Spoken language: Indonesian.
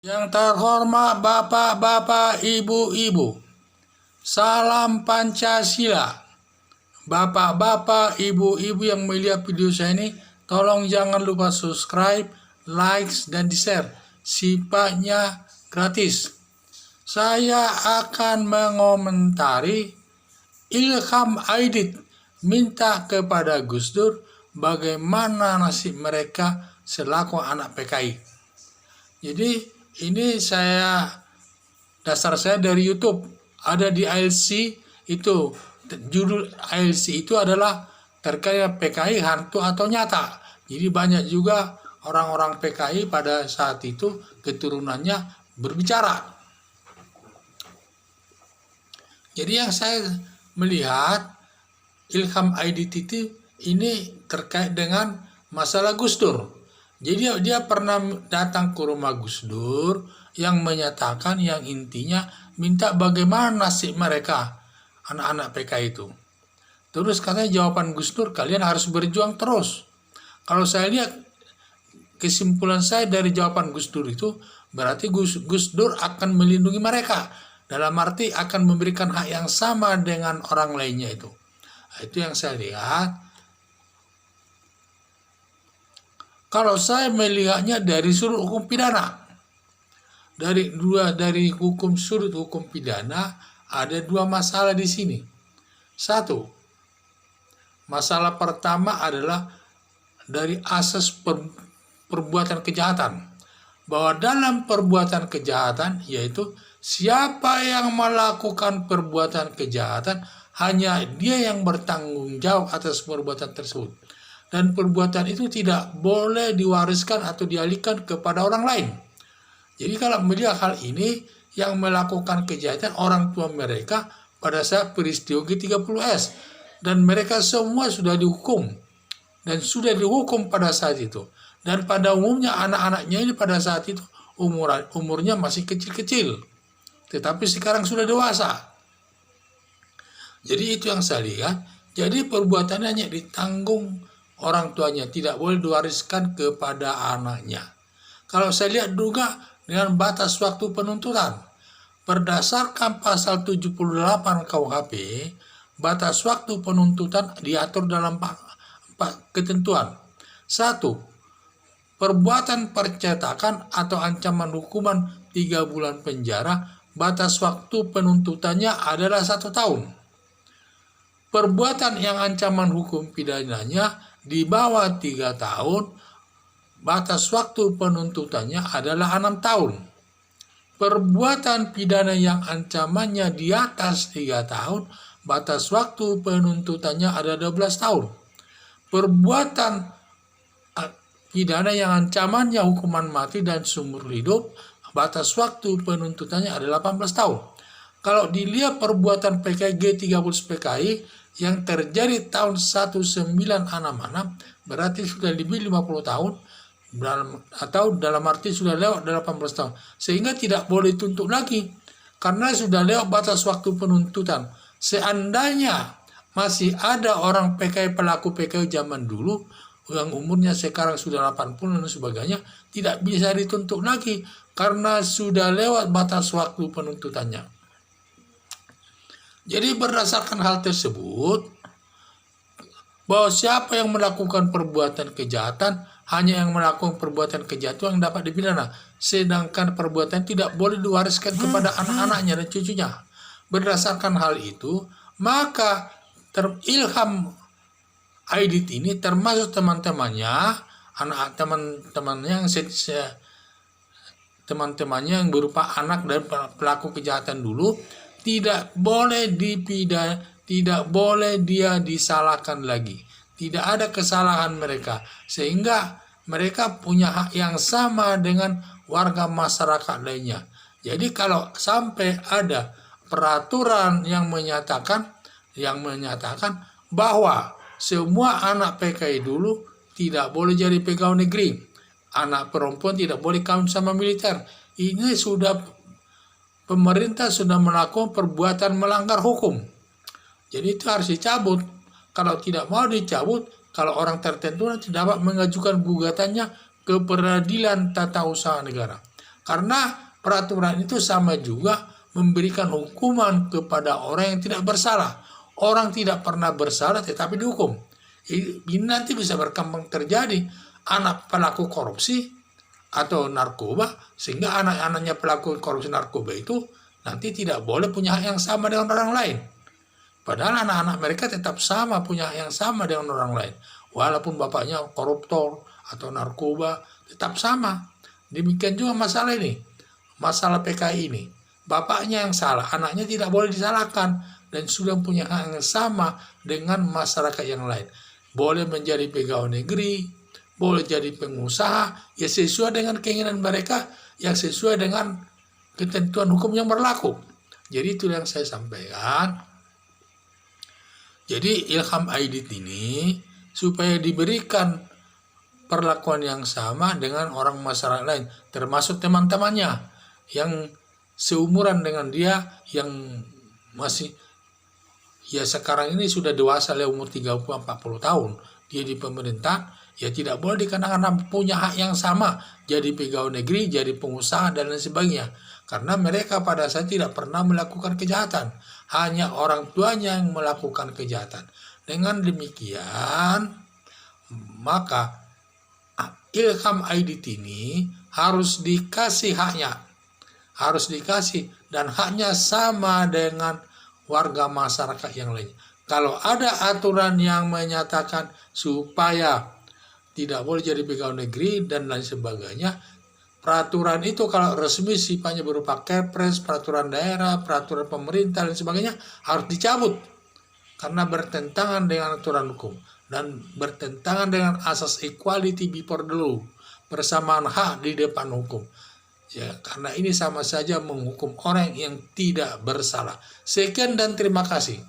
Yang terhormat Bapak-bapak, Ibu-ibu, salam Pancasila. Bapak-bapak, Ibu-ibu yang melihat video saya ini, tolong jangan lupa subscribe, likes, dan di-share. Sifatnya gratis. Saya akan mengomentari Ilham Aidit minta kepada Gus Dur bagaimana nasib mereka selaku anak PKI. Jadi ini dasar saya dari YouTube, ada di ALC itu, judul ALC itu adalah terkait PKI hantu atau nyata. Jadi banyak juga orang-orang PKI pada saat itu keturunannya berbicara. Jadi yang saya melihat Ilham Aidit itu ini terkait dengan masalah Gus Dur. Jadi dia pernah datang ke rumah Gus Dur yang menyatakan yang intinya minta bagaimana nasib mereka, anak-anak PKI itu. Terus katanya jawaban Gus Dur, kalian harus berjuang terus. Kalau saya lihat kesimpulan saya dari jawaban Gus Dur itu, berarti Gus Dur akan melindungi mereka. Dalam arti akan memberikan hak yang sama dengan orang lainnya itu. Itu yang saya lihat. Kalau saya melihatnya dari sudut hukum pidana, dari sudut hukum pidana ada dua masalah di sini. Satu, masalah pertama adalah dari asas perbuatan kejahatan, bahwa dalam perbuatan kejahatan yaitu siapa yang melakukan perbuatan kejahatan hanya dia yang bertanggung jawab atas perbuatan tersebut. Dan perbuatan itu tidak boleh diwariskan atau dialihkan kepada orang lain. Jadi kalau melihat hal ini, yang melakukan kejahatan orang tua mereka pada saat peristiwa G30S. Dan mereka semua sudah dihukum. Dan sudah dihukum pada saat itu. Dan pada umumnya anak-anaknya ini pada saat itu umurnya masih kecil-kecil. Tetapi sekarang sudah dewasa. Jadi itu yang saya lihat. Jadi perbuatannya hanya ditanggung orang tuanya, tidak boleh diwariskan kepada anaknya. Kalau saya lihat juga dengan batas waktu penuntutan, berdasarkan pasal 78 KUHP, batas waktu penuntutan diatur dalam 4 ketentuan. 1. Perbuatan percetakan atau ancaman hukuman 3 bulan penjara, batas waktu penuntutannya adalah 1 tahun. Perbuatan yang ancaman hukum pidananya di bawah 3 tahun, batas waktu penuntutannya adalah 6 tahun. Perbuatan pidana yang ancamannya di atas 3 tahun, batas waktu penuntutannya adalah 12 tahun. Perbuatan pidana yang ancamannya hukuman mati dan seumur hidup, batas waktu penuntutannya adalah 18 tahun. Kalau dilihat perbuatan PKI G30 PKI yang terjadi tahun 1966, berarti sudah lebih 50 tahun, dalam arti sudah lewat 18 tahun. Sehingga tidak boleh dituntut lagi, karena sudah lewat batas waktu penuntutan. Seandainya masih ada orang PKI, pelaku PKI zaman dulu, yang umurnya sekarang sudah 80 dan sebagainya, tidak bisa dituntut lagi, karena sudah lewat batas waktu penuntutannya. Jadi berdasarkan hal tersebut, bahwa siapa yang melakukan perbuatan kejahatan, hanya yang melakukan perbuatan kejahatan yang dapat dipidana. Sedangkan perbuatan tidak boleh diwariskan kepada anak-anaknya dan cucunya. Berdasarkan hal itu, maka Ilham Aidit ini termasuk teman-temannya, teman-temannya yang berupa anak dan pelaku kejahatan dulu, tidak boleh dipidana, tidak boleh dia disalahkan lagi. Tidak ada kesalahan mereka, sehingga mereka punya hak yang sama dengan warga masyarakat lainnya. Jadi kalau sampai ada peraturan yang menyatakan bahwa semua anak PKI dulu tidak boleh jadi pegawai negeri, anak perempuan tidak boleh kawin sama militer, ini sudah pemerintah sudah melakukan perbuatan melanggar hukum. Jadi itu harus dicabut. Kalau tidak mau dicabut, kalau orang tertentu nanti dapat mengajukan gugatannya ke peradilan tata usaha negara. Karena peraturan itu sama juga memberikan hukuman kepada orang yang tidak bersalah. Orang tidak pernah bersalah tetapi dihukum. Ini nanti bisa berkembang terjadi anak pelaku korupsi atau narkoba, sehingga anak-anaknya pelaku korupsi narkoba itu nanti tidak boleh punya hak yang sama dengan orang lain. Padahal anak-anak mereka tetap sama, punya hak yang sama dengan orang lain. Walaupun bapaknya koruptor atau narkoba, tetap sama. Demikian juga masalah ini, masalah PKI ini. Bapaknya yang salah, anaknya tidak boleh disalahkan dan sudah punya hak yang sama dengan masyarakat yang lain. Boleh menjadi pegawai negeri, boleh jadi pengusaha, ya sesuai dengan keinginan mereka, yang sesuai dengan ketentuan hukum yang berlaku. Jadi itu yang saya sampaikan. Jadi Ilham Aidit ini supaya diberikan perlakuan yang sama dengan orang masyarakat lain, termasuk teman-temannya yang seumuran dengan dia, yang masih ya sekarang ini sudah dewasa, umur 30-40 tahun, dia di pemerintah, ya tidak boleh dikarenakan punya hak yang sama, jadi pegawai negeri, jadi pengusaha, dan lain sebagainya. Karena mereka pada saat tidak pernah melakukan kejahatan, hanya orang tuanya yang melakukan kejahatan. Dengan demikian, maka Ilham Aidit ini harus dikasih haknya, harus dikasih, dan haknya sama dengan warga masyarakat yang lain. Kalau ada aturan yang menyatakan supaya tidak boleh jadi pegawai negeri dan lain sebagainya, peraturan itu kalau resmi sifatnya berupa kepres, peraturan daerah, peraturan pemerintah dan sebagainya harus dicabut karena bertentangan dengan aturan hukum dan bertentangan dengan asas equality before the law, persamaan hak di depan hukum. Ya, karena ini sama saja menghukum orang yang tidak bersalah. Sekian dan terima kasih.